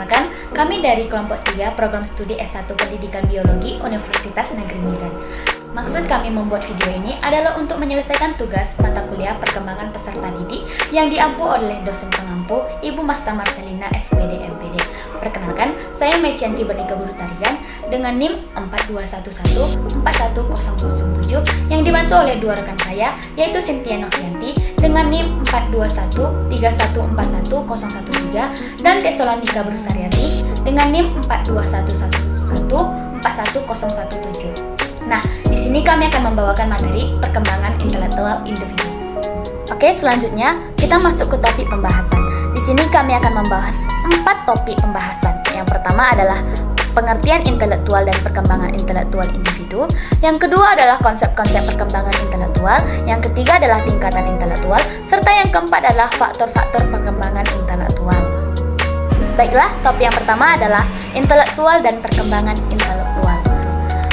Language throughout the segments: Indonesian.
Perkenalkan, kami dari kelompok 3 program studi S1 Pendidikan Biologi Universitas Negeri Medan. Maksud kami membuat video ini adalah untuk menyelesaikan tugas mata kuliah perkembangan peserta didik yang diampu oleh dosen pengampu Ibu Masta Marcelina SPD MPD. Perkenalkan, saya Mecianti Benika Buru Tarigan dengan NIM 42114107 yang dibantu oleh dua rekan saya yaitu Cynthia Novianti dengan NIM 4213141013 dan Tesalonika Brusariati dengan NIM 4211141017. Nah, di sini kami akan membawakan materi perkembangan intelektual individu. Oke, selanjutnya kita masuk ke topik pembahasan. Di sini kami akan membahas 4 topik pembahasan. Yang pertama adalah pengertian intelektual dan perkembangan intelektual individu. Yang kedua adalah konsep-konsep perkembangan intelektual. Yang ketiga adalah tingkatan intelektual. Serta yang keempat adalah faktor-faktor perkembangan intelektual. Baiklah, topik yang pertama adalah intelektual dan perkembangan intelektual.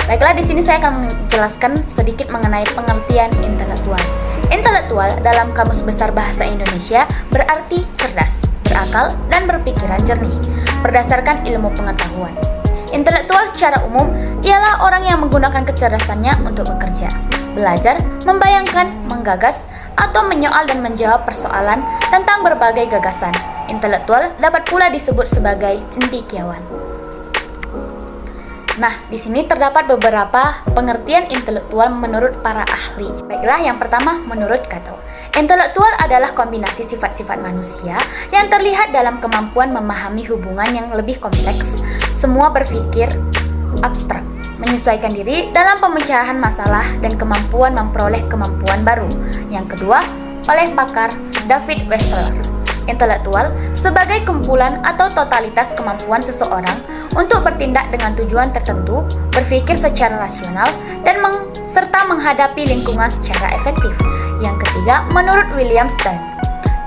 Baiklah, di sini saya akan menjelaskan sedikit mengenai pengertian intelektual. Intelektual dalam Kamus Besar Bahasa Indonesia berarti cerdas, berakal, dan berpikiran jernih, berdasarkan ilmu pengetahuan. Intelektual secara umum ialah orang yang menggunakan kecerdasannya untuk bekerja, belajar, membayangkan, menggagas, atau menyoal dan menjawab persoalan tentang berbagai gagasan. Intelektual dapat pula disebut sebagai cendekiawan. Nah, di sini terdapat beberapa pengertian intelektual menurut para ahli. Baiklah, yang pertama menurut Cato. Intelektual adalah kombinasi sifat-sifat manusia yang terlihat dalam kemampuan memahami hubungan yang lebih kompleks, semua berpikir abstrak, menyesuaikan diri dalam pemecahan masalah dan kemampuan memperoleh kemampuan baru. Yang kedua, oleh pakar David Wessler. Intelektual sebagai kumpulan atau totalitas kemampuan seseorang untuk bertindak dengan tujuan tertentu, berpikir secara rasional, dan serta menghadapi lingkungan secara efektif. Yang ketiga, menurut William Stern,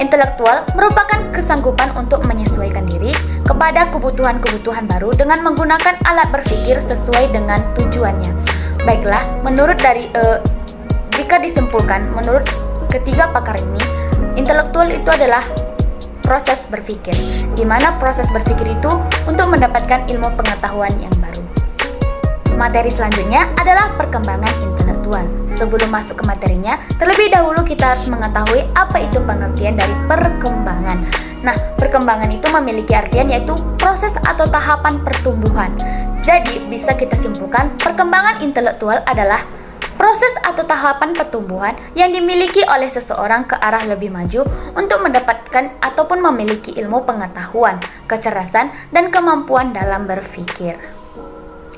intelektual merupakan kesanggupan untuk menyesuaikan diri kepada kebutuhan-kebutuhan baru dengan menggunakan alat berpikir sesuai dengan tujuannya. Baiklah, jika disimpulkan, menurut ketiga pakar ini, intelektual itu adalah proses berpikir, di mana proses berpikir itu untuk mendapatkan ilmu pengetahuan yang baru. Materi selanjutnya adalah perkembangan intelektual. Sebelum masuk ke materinya, terlebih dahulu kita harus mengetahui apa itu pengertian dari perkembangan. Nah, perkembangan itu memiliki artian yaitu proses atau tahapan pertumbuhan. Jadi, bisa kita simpulkan perkembangan intelektual adalah proses atau tahapan pertumbuhan yang dimiliki oleh seseorang ke arah lebih maju untuk mendapatkan ataupun memiliki ilmu pengetahuan, kecerdasan, dan kemampuan dalam berpikir.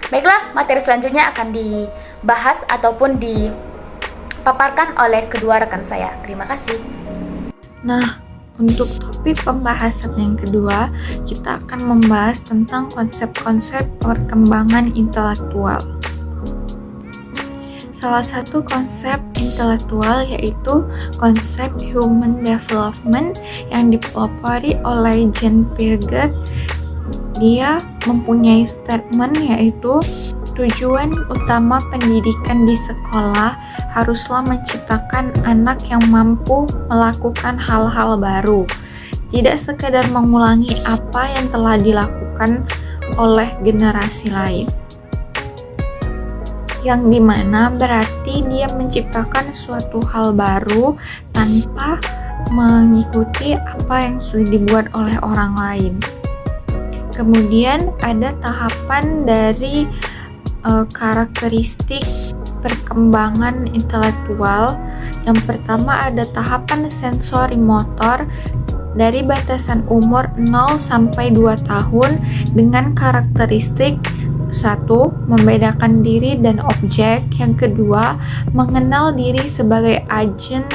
Baiklah, materi selanjutnya akan dibahas ataupun dipaparkan oleh kedua rekan saya. Terima kasih. Nah, untuk topik pembahasan yang kedua, kita akan membahas tentang konsep-konsep perkembangan intelektual. Salah satu konsep intelektual yaitu konsep human development yang dipelopori oleh Jean Piaget. Dia mempunyai statement yaitu tujuan utama pendidikan di sekolah haruslah menciptakan anak yang mampu melakukan hal-hal baru, tidak sekadar mengulangi apa yang telah dilakukan oleh generasi lain. Yang dimana berarti dia menciptakan suatu hal baru tanpa mengikuti apa yang sudah dibuat oleh orang lain. Kemudian ada tahapan dari karakteristik perkembangan intelektual. Yang pertama ada tahapan sensori motor dari batasan umur 0 sampai 2 tahun dengan karakteristik 1. Membedakan diri dan objek. Yang kedua, mengenal diri sebagai agen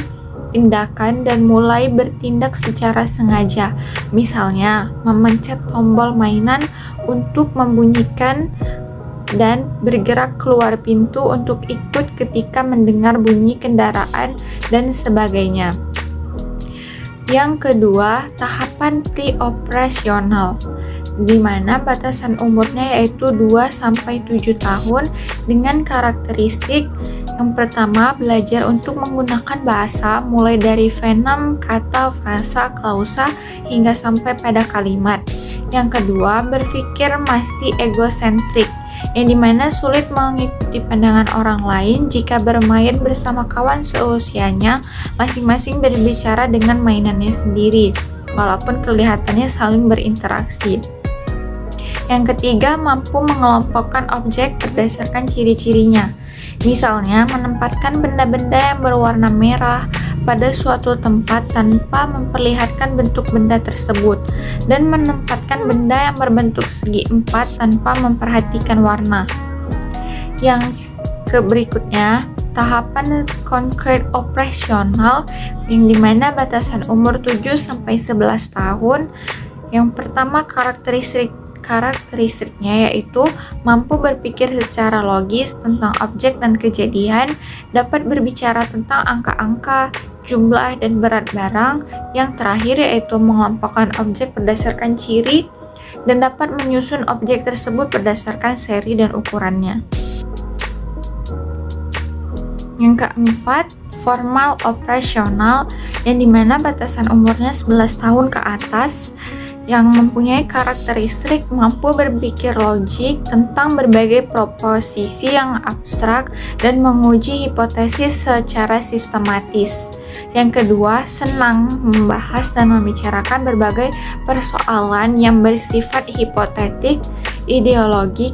tindakan dan mulai bertindak secara sengaja. Misalnya, memencet tombol mainan untuk membunyikan dan bergerak keluar pintu untuk ikut ketika mendengar bunyi kendaraan dan sebagainya. Yang kedua, tahapan pre-operasional, di mana batasan umurnya yaitu 2-7 tahun dengan karakteristik yang pertama, belajar untuk menggunakan bahasa mulai dari fonem, kata, frasa, klausa, hingga sampai pada kalimat. Yang kedua, berpikir masih egosentrik, yang dimana sulit mengikuti pandangan orang lain jika bermain bersama kawan seusianya, masing-masing berbicara dengan mainannya sendiri, walaupun kelihatannya saling berinteraksi. Yang ketiga, mampu mengelompokkan objek berdasarkan ciri-cirinya. Misalnya, menempatkan benda-benda yang berwarna merah pada suatu tempat tanpa memperlihatkan bentuk benda tersebut, dan menempatkan benda yang berbentuk segi empat tanpa memperhatikan warna. Yang berikutnya, tahapan concrete operasional, yang dimana batasan umur 7-11 tahun. Yang pertama, karakteristiknya yaitu mampu berpikir secara logis tentang objek dan kejadian, dapat berbicara tentang angka-angka, jumlah, dan berat barang. Yang terakhir yaitu mengelompokkan objek berdasarkan ciri dan dapat menyusun objek tersebut berdasarkan seri dan ukurannya. Yang keempat, formal operasional, yang dimana batasan umurnya 11 tahun ke atas, yang mempunyai karakteristik mampu berpikir logik tentang berbagai proposisi yang abstrak dan menguji hipotesis secara sistematis. Yang kedua, senang membahas dan membicarakan berbagai persoalan yang bersifat hipotetik, ideologik,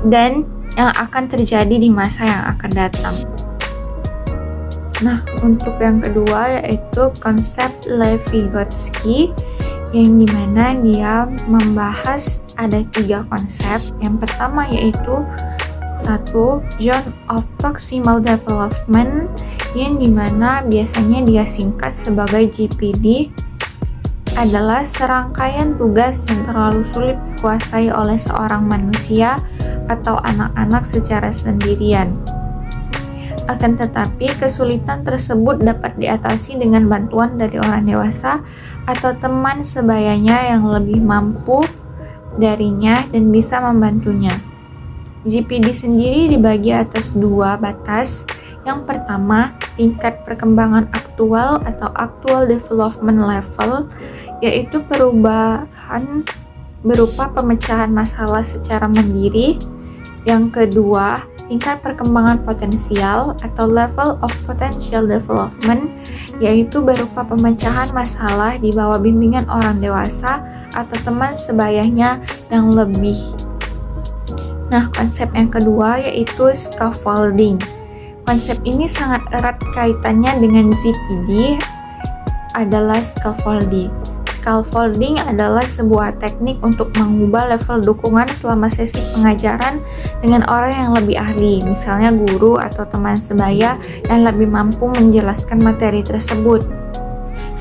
dan yang akan terjadi di masa yang akan datang. Nah, untuk yang kedua yaitu konsep Lev Vygotsky, yang dimana dia membahas ada 3 konsep. Yang pertama yaitu 1. Zone of Proximal Development, yang dimana biasanya dia singkat sebagai GPD, adalah serangkaian tugas yang terlalu sulit dikuasai oleh seorang manusia atau anak-anak secara sendirian. Akan tetapi, kesulitan tersebut dapat diatasi dengan bantuan dari orang dewasa atau teman sebayanya yang lebih mampu darinya dan bisa membantunya. GPD sendiri dibagi atas 2 batas. Yang pertama, tingkat perkembangan aktual atau Actual Development Level, yaitu perubahan berupa pemecahan masalah secara mandiri. Yang kedua, tingkat perkembangan potensial atau Level of Potential Development, yaitu berupa pemecahan masalah di bawah bimbingan orang dewasa atau teman sebayanya yang lebih. Nah, konsep yang kedua yaitu scaffolding. Konsep ini sangat erat kaitannya dengan ZPD adalah scaffolding. Scaffolding adalah sebuah teknik untuk mengubah level dukungan selama sesi pengajaran dengan orang yang lebih ahli, misalnya guru atau teman sebaya yang lebih mampu menjelaskan materi tersebut.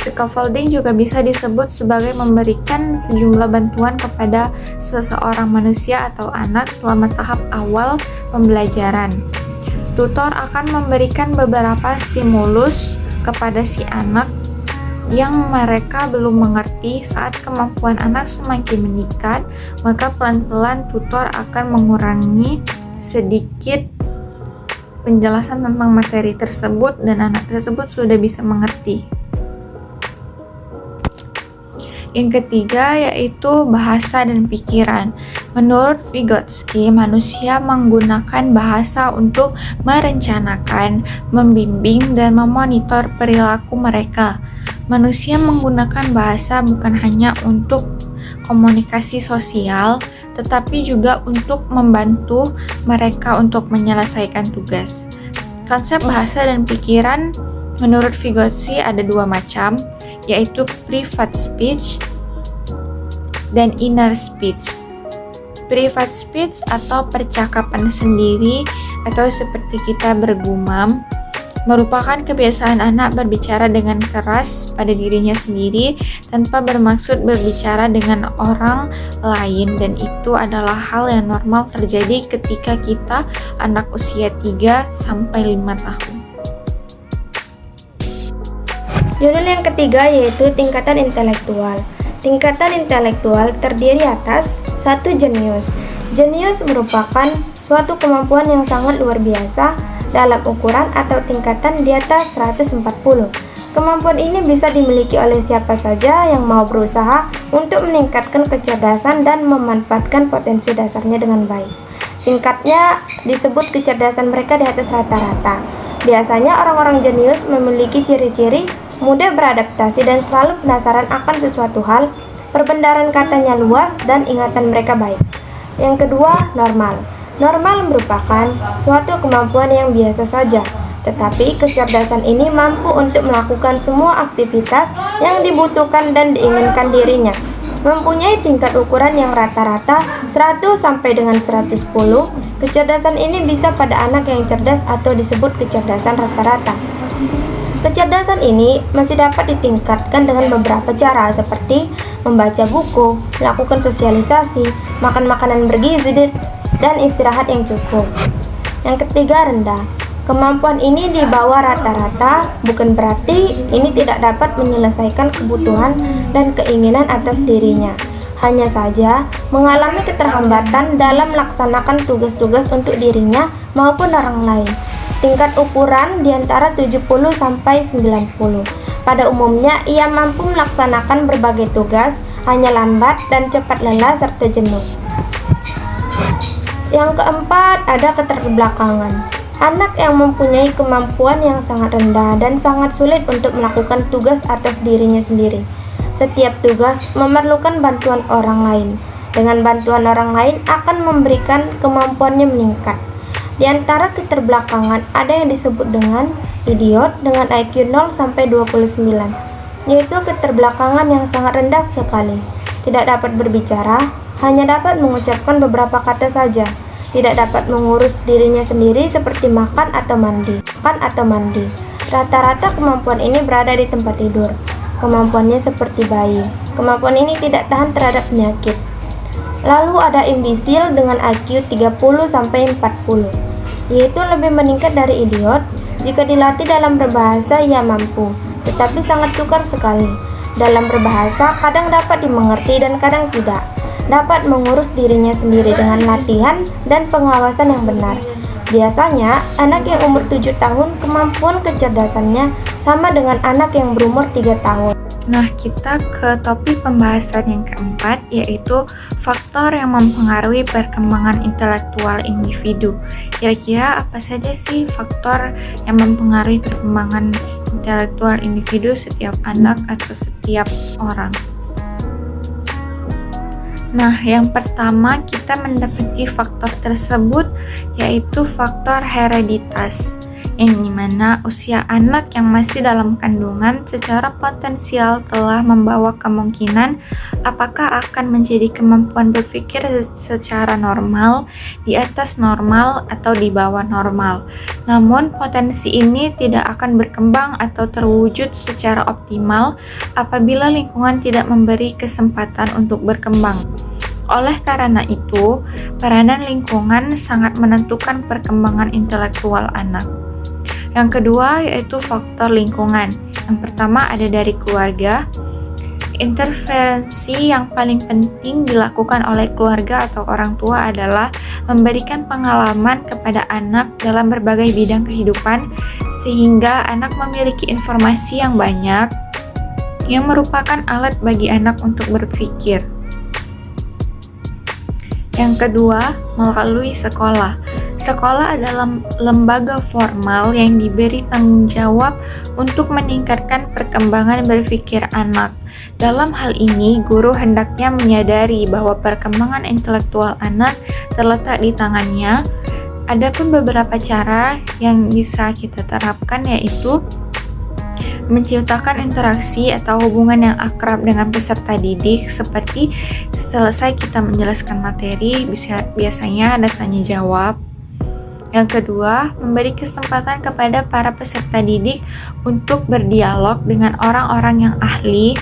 Scaffolding juga bisa disebut sebagai memberikan sejumlah bantuan kepada seseorang manusia atau anak selama tahap awal pembelajaran. Tutor akan memberikan beberapa stimulus kepada si anak yang mereka belum mengerti. Saat kemampuan anak semakin meningkat, maka pelan-pelan tutor akan mengurangi sedikit penjelasan tentang materi tersebut dan anak tersebut sudah bisa mengerti. Yang ketiga yaitu bahasa dan pikiran. Menurut Vygotsky, manusia menggunakan bahasa untuk merencanakan, membimbing, dan memonitor perilaku mereka. Manusia menggunakan bahasa bukan hanya untuk komunikasi sosial, tetapi juga untuk membantu mereka untuk menyelesaikan tugas. Konsep bahasa dan pikiran menurut Vygotsky ada 2 macam, yaitu private speech dan inner speech. Private speech atau percakapan sendiri atau seperti kita bergumam merupakan kebiasaan anak berbicara dengan keras pada dirinya sendiri tanpa bermaksud berbicara dengan orang lain, dan itu adalah hal yang normal terjadi ketika kita anak usia 3-5 tahun. Judul yang ketiga yaitu tingkatan intelektual. Tingkatan intelektual terdiri atas 1. Jenius. Jenius merupakan suatu kemampuan yang sangat luar biasa dalam ukuran atau tingkatan di atas 140. Kemampuan ini bisa dimiliki oleh siapa saja yang mau berusaha untuk meningkatkan kecerdasan dan memanfaatkan potensi dasarnya dengan baik. Singkatnya, disebut kecerdasan mereka di atas rata-rata. Biasanya orang-orang jenius memiliki ciri-ciri mudah beradaptasi dan selalu penasaran akan sesuatu hal, perbendaharaan katanya luas, dan ingatan mereka baik. Yang kedua, normal. Normal merupakan suatu kemampuan yang biasa saja, tetapi kecerdasan ini mampu untuk melakukan semua aktivitas yang dibutuhkan dan diinginkan dirinya. Mempunyai tingkat ukuran yang rata-rata 100 sampai dengan 110, kecerdasan ini bisa pada anak yang cerdas atau disebut kecerdasan rata-rata. Kecerdasan ini masih dapat ditingkatkan dengan beberapa cara seperti membaca buku, melakukan sosialisasi, makan makanan bergizi, dan istirahat yang cukup. Yang ketiga, rendah. Kemampuan ini di bawah rata-rata, bukan berarti ini tidak dapat menyelesaikan kebutuhan dan keinginan atas dirinya. Hanya saja mengalami keterhambatan dalam melaksanakan tugas-tugas untuk dirinya maupun orang lain. Tingkat ukuran di antara 70 sampai 90. Pada umumnya ia mampu melaksanakan berbagai tugas, hanya lambat dan cepat lelah serta jenuh. Yang keempat, ada keterbelakangan. Anak yang mempunyai kemampuan yang sangat rendah dan sangat sulit untuk melakukan tugas atas dirinya sendiri. Setiap tugas memerlukan bantuan orang lain. Dengan bantuan orang lain akan memberikan kemampuannya meningkat. Di antara keterbelakangan ada yang disebut dengan idiot dengan IQ 0 sampai 29, yaitu keterbelakangan yang sangat rendah sekali. Tidak dapat berbicara, hanya dapat mengucapkan beberapa kata saja. Tidak dapat mengurus dirinya sendiri seperti makan atau mandi. Rata-rata kemampuan ini berada di tempat tidur. Kemampuannya seperti bayi. Kemampuan ini tidak tahan terhadap penyakit. Lalu ada imbisil dengan IQ 30 sampai 40, yaitu lebih meningkat dari idiot. Jika dilatih dalam berbahasa ia mampu, tetapi sangat sukar sekali. Dalam berbahasa kadang dapat dimengerti dan kadang tidak. Dapat mengurus dirinya sendiri dengan latihan dan pengawasan yang benar. Biasanya, anak yang umur 7 tahun kemampuan kecerdasannya sama dengan anak yang berumur 3 tahun. Nah, kita ke topik pembahasan yang keempat, yaitu faktor yang mempengaruhi perkembangan intelektual individu. Kira-kira apa saja sih faktor yang mempengaruhi perkembangan intelektual individu setiap anak atau setiap orang? Nah, yang pertama kita mendapati faktor tersebut yaitu faktor hereditas, yang dimana usia anak yang masih dalam kandungan secara potensial telah membawa kemungkinan apakah akan menjadi kemampuan berpikir secara normal, di atas normal, atau di bawah normal. Namun potensi ini tidak akan berkembang atau terwujud secara optimal apabila lingkungan tidak memberi kesempatan untuk berkembang. Oleh karena itu, peranan lingkungan sangat menentukan perkembangan intelektual anak. Yang kedua yaitu faktor lingkungan. Yang pertama ada dari keluarga. Intervensi yang paling penting dilakukan oleh keluarga atau orang tua adalah memberikan pengalaman kepada anak dalam berbagai bidang kehidupan sehingga anak memiliki informasi yang banyak yang merupakan alat bagi anak untuk berpikir. Yang kedua, melalui sekolah. Sekolah adalah lembaga formal yang diberi tanggung jawab untuk meningkatkan perkembangan berpikir anak. Dalam hal ini, guru hendaknya menyadari bahwa perkembangan intelektual anak terletak di tangannya. Adapun beberapa cara yang bisa kita terapkan yaitu menciptakan interaksi atau hubungan yang akrab dengan peserta didik, seperti selesai kita menjelaskan materi, biasanya ada tanya jawab. Yang kedua, memberi kesempatan kepada para peserta didik untuk berdialog dengan orang-orang yang ahli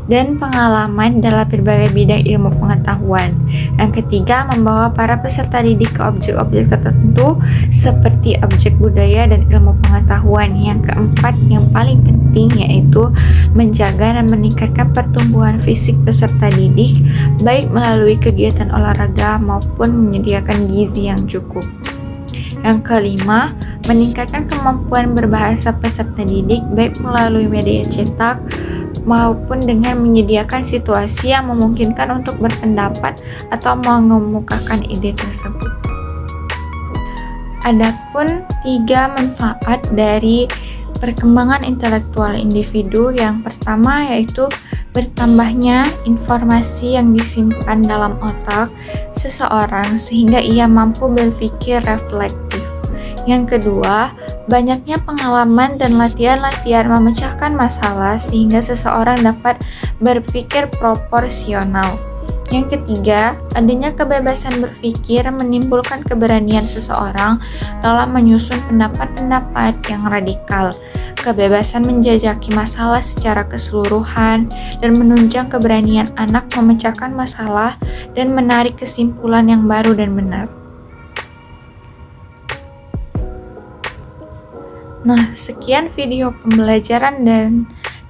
dan pengalaman dalam berbagai bidang ilmu pengetahuan. Yang ketiga, membawa para peserta didik ke objek-objek tertentu seperti objek budaya dan ilmu pengetahuan. Yang keempat, yang paling penting yaitu menjaga dan meningkatkan pertumbuhan fisik peserta didik, baik melalui kegiatan olahraga maupun menyediakan gizi yang cukup. Yang kelima, meningkatkan kemampuan berbahasa peserta didik baik melalui media cetak maupun dengan menyediakan situasi yang memungkinkan untuk berpendapat atau mengemukakan ide tersebut. Adapun 3 manfaat dari perkembangan intelektual individu, yang pertama yaitu bertambahnya informasi yang disimpan dalam otak seseorang sehingga ia mampu berpikir reflektif. Yang kedua, banyaknya pengalaman dan latihan-latihan memecahkan masalah sehingga seseorang dapat berpikir proporsional. Yang ketiga, adanya kebebasan berpikir menimbulkan keberanian seseorang dalam menyusun pendapat-pendapat yang radikal, kebebasan menjajaki masalah secara keseluruhan, dan menunjang keberanian anak memecahkan masalah dan menarik kesimpulan yang baru dan benar. Nah, sekian video pembelajaran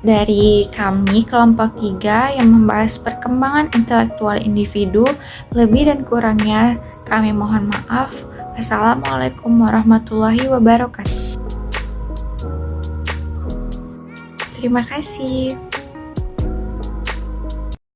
dari kami kelompok 3 yang membahas perkembangan intelektual individu. Lebih dan kurangnya kami mohon maaf. Wassalamualaikum warahmatullahi wabarakatuh. Terima kasih.